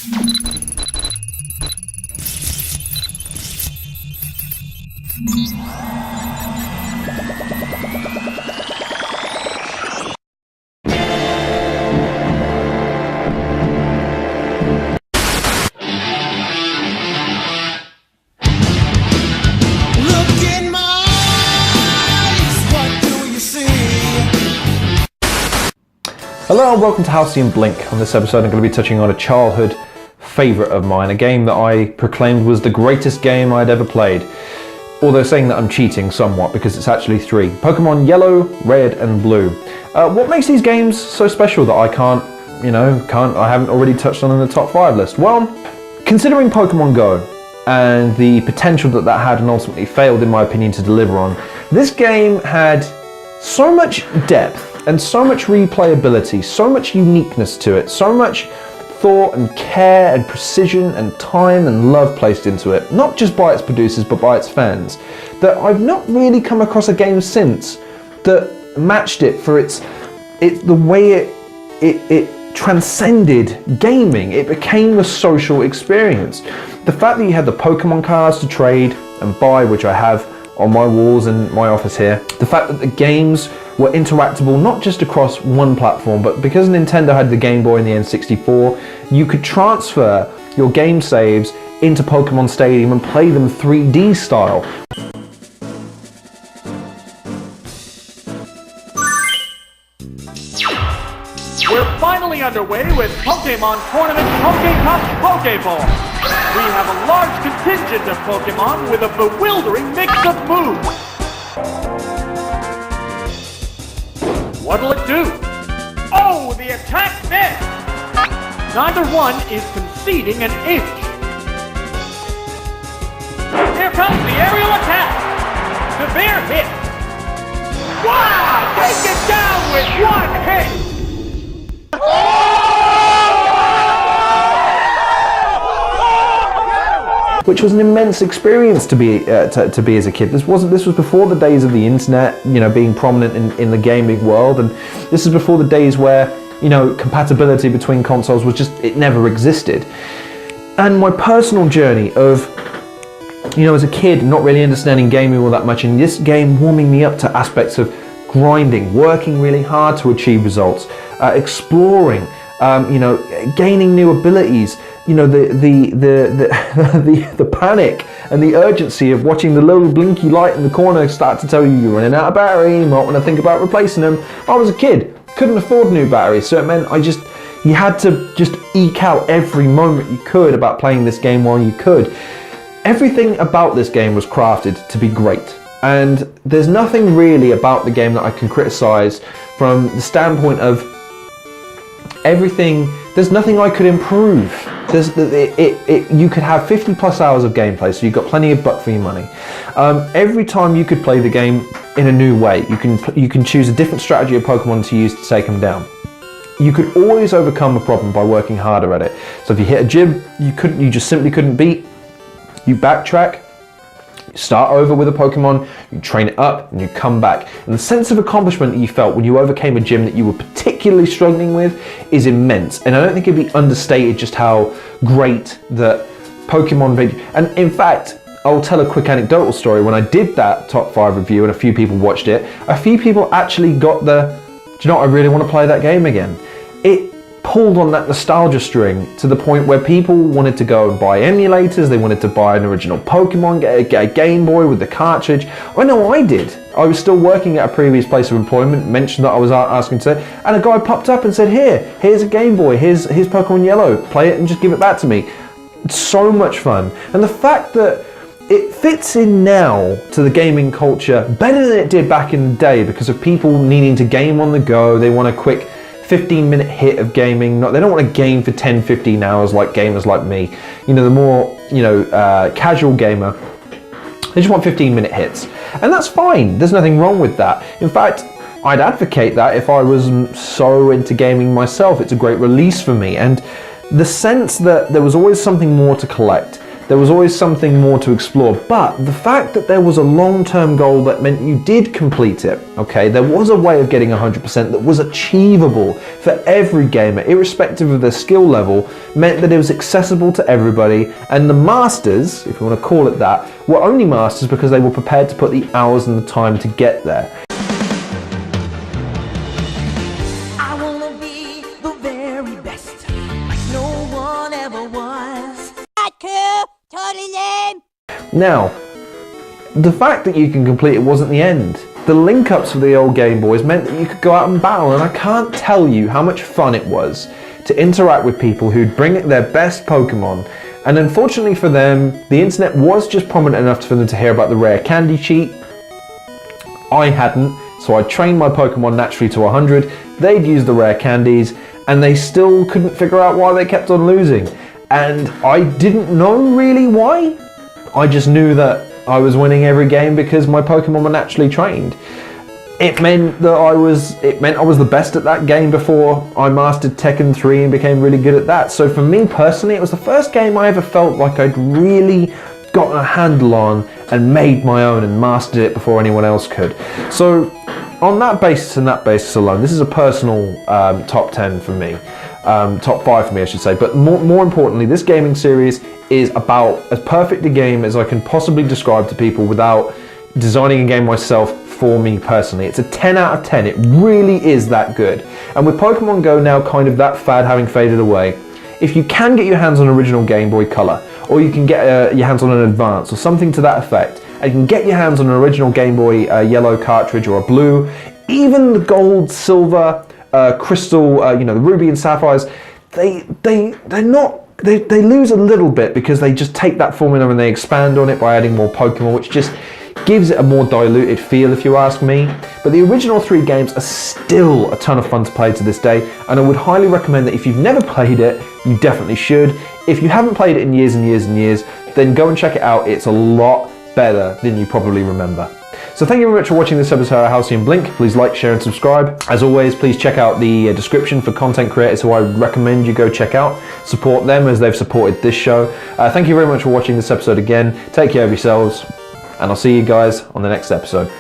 Hello and welcome to Halcyon Blink. On this episode I'm going to be touching on a childhood favourite of mine, a game that I proclaimed was the greatest game I'd ever played. Although saying that I'm cheating somewhat because it's actually 3. Pokemon Yellow, Red and Blue. What makes these games so special that I I haven't already touched on in the top 5 list? Well, considering Pokemon Go and the potential that that had and ultimately failed in my opinion to deliver on, this game had so much depth and so much replayability, so much uniqueness to it, so much thought and care and precision and time and love placed into it, not just by its producers but by its fans, that I've not really come across a game since that matched it for the way it transcended gaming. It became a social experience. The fact that you had the Pokemon cards to trade and buy, which I have on my walls in my office here, the fact that the games were interactable not just across one platform, but because Nintendo had the Gameboy and the N64, you could transfer your game saves into Pokemon Stadium and play them 3D style. We're finally underway with Pokemon Tournament Pokecup Pokeball. We have a large contingent of Pokemon with a bewildering mix of moves. What'll it do? Oh, the attack missed! Neither one is conceding an inch. Here comes the aerial attack! Severe hit! Wow! Take it down with one hit! Which was an immense experience to be as a kid. This was before the days of the internet, being prominent in the gaming world, and this is before the days where, compatibility between consoles was it never existed. And my personal journey of, as a kid, not really understanding gaming all that much, and this game warming me up to aspects of grinding, working really hard to achieve results, exploring, gaining new abilities. The panic and the urgency of watching the little blinky light in the corner start to tell you you're running out of battery, you might want to think about replacing them. I was a kid, couldn't afford new batteries, so it meant you had to just eke out every moment you could about playing this game while you could. Everything about this game was crafted to be great, and there's nothing really about the game that I can criticize from the standpoint of everything. There's nothing I could improve. You could have 50 plus hours of gameplay, so you've got plenty of buck for your money. Every time you could play the game in a new way. You can choose a different strategy of Pokemon to use to take them down. You could always overcome a problem by working harder at it. So if you hit a gym you just simply couldn't beat, you backtrack, you start over with a Pokemon, you train it up, and you come back. And the sense of accomplishment that you felt when you overcame a gym that you were particularly struggling with is immense. And I don't think it'd be understated just how great that Pokemon video. And in fact, I'll tell a quick anecdotal story. When I did that top 5 review and a few people watched it, a few people actually got do you know what, I really want to play that game again. It pulled on that nostalgia string to the point where people wanted to go and buy emulators, they wanted to buy an original Pokemon, get a Game Boy with the cartridge. I know I did. I was still working at a previous place of employment, mentioned that I was asking to, and a guy popped up and said, here's a Game Boy, here's Pokemon Yellow, play it and just give it back to me. It's so much fun. And the fact that it fits in now to the gaming culture better than it did back in the day because of people needing to game on the go. They want a quick 15-minute hit of gaming. They don't want to game for 10-15 hours like gamers like me. The more casual gamer, they just want 15-minute hits, and that's fine. There's nothing wrong with that. In fact, I'd advocate that if I was so into gaming myself. It's a great release for me, and the sense that there was always something more to collect, There was always something more to explore, but the fact that there was a long-term goal that meant you did complete it, okay, there was a way of getting 100% that was achievable for every gamer, irrespective of their skill level, meant that it was accessible to everybody, and the masters, if you want to call it that, were only masters because they were prepared to put the hours and the time to get there. I wanna be the very best, like no one ever was. Not cool, totally lame. Now, the fact that you can complete it wasn't the end. The link-ups for the old Game Boys meant that you could go out and battle, and I can't tell you how much fun it was to interact with people who'd bring their best Pokemon. And unfortunately for them, the internet was just prominent enough for them to hear about the rare candy cheat. I hadn't, so I trained my Pokemon naturally to 100, they'd use the rare candies, and they still couldn't figure out why they kept on losing. And I didn't know really why. I just knew that I was winning every game because my Pokemon were naturally trained. It meant I was the best at that game before I mastered Tekken 3 and became really good at that. So for me personally, it was the first game I ever felt like I'd really gotten a handle on and made my own and mastered it before anyone else could. So on that basis and that basis alone, this is a personal top 10 for me. Top 5 for me, I should say. But more importantly, this gaming series is about as perfect a game as I can possibly describe to people without designing a game myself for me personally. It's a 10 out of 10. It really is that good. And with Pokemon Go now kind of that fad having faded away, if you can get your hands on original Game Boy Color, or you can get your hands on an Advance or something to that effect, and you can get your hands on an original Game Boy yellow cartridge or a blue, even the gold, silver, crystal, you know, the ruby and sapphires, they lose a little bit because they just take that formula and they expand on it by adding more Pokemon, which just gives it a more diluted feel, if you ask me. But the original 3 games are still a ton of fun to play to this day, and I would highly recommend that if you've never played it, you definitely should. If you haven't played it in years and years and years, then go and check it out. It's a lot better than you probably remember. So thank you very much for watching this episode of Halcyon Blink. Please like, share and subscribe. As always, please check out the description for content creators who I recommend you go check out. Support them as they've supported this show. Thank you very much for watching this episode again. Take care of yourselves, and I'll see you guys on the next episode.